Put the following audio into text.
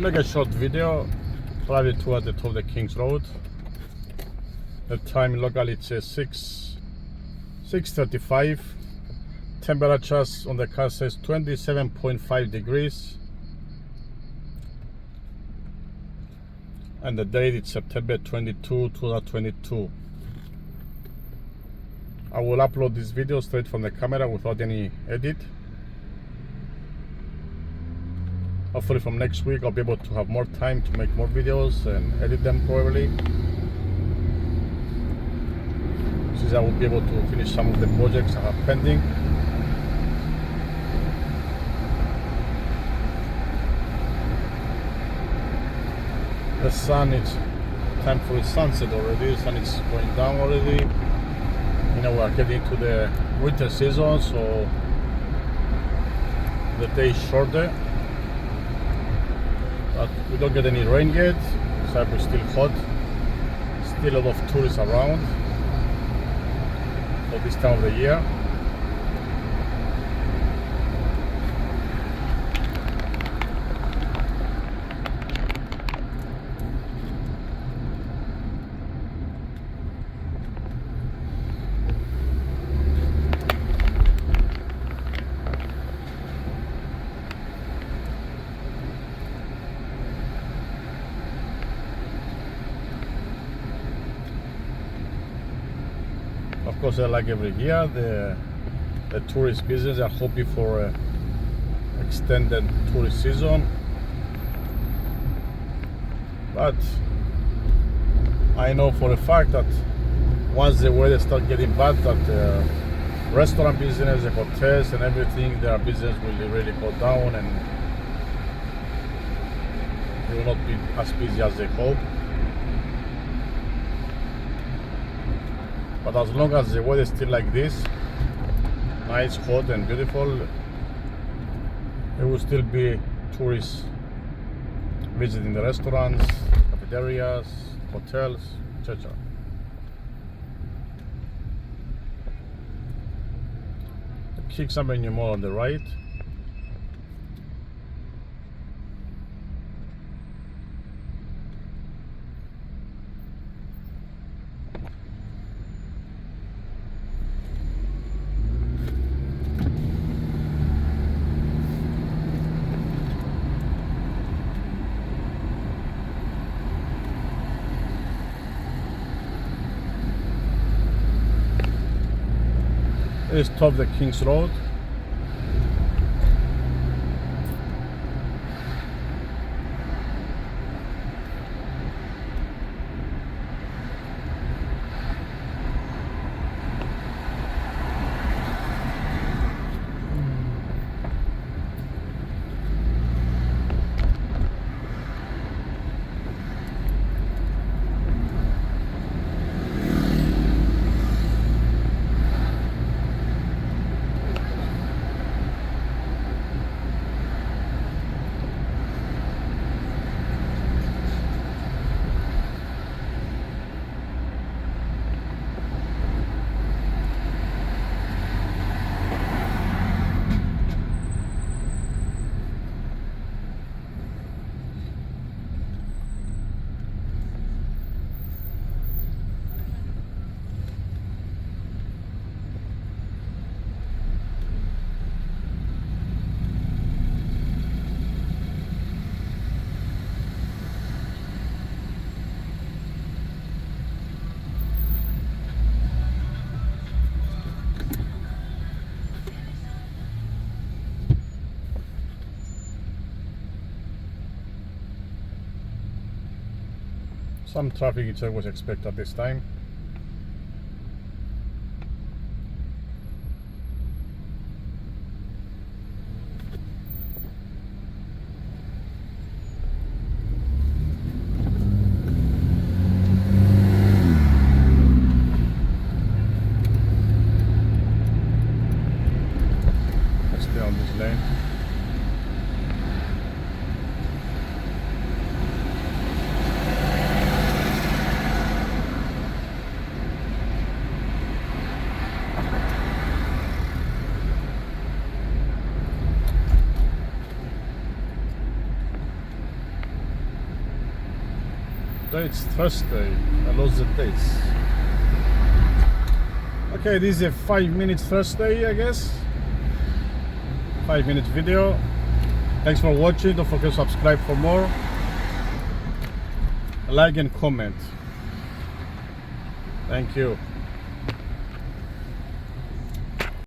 Make a short video. Private tour at the top of the King's Road. The time locally it says 6:35. Temperatures on the car says 27.5 degrees. And the date is September 22, 2022. I will upload this video straight from the camera without any edit. Hopefully from next week I'll be able to have more time to make more videos and edit them properly, since I will be able to finish some of the projects I have pending. The sun, it's time for the sunset already. The sun is going down already. You know, we are getting to the winter season, so the day is shorter. But we don't get any rain yet. Cyprus is still hot. Still a lot of tourists around for this time of the year. Of course, like every year, the tourist business are hoping for an extended tourist season. But I know for a fact that once the weather starts getting bad, that the restaurant business, the hotels and everything, their business will really go down, and they will not be as busy as they hope. But as long as the weather is still like this, nice, hot and beautiful, there will still be tourists visiting the restaurants, cafeterias, hotels, etc. The King's Avenue Mall on the right. This is top of the King's Road. Some traffic is always expected at this time. Let's stay on this lane. Today it's Thursday. I lost the dates. Okay, this is a 5-minute Thursday, I guess. 5-minute video. Thanks for watching. Don't forget to subscribe for more. Like and comment. Thank you.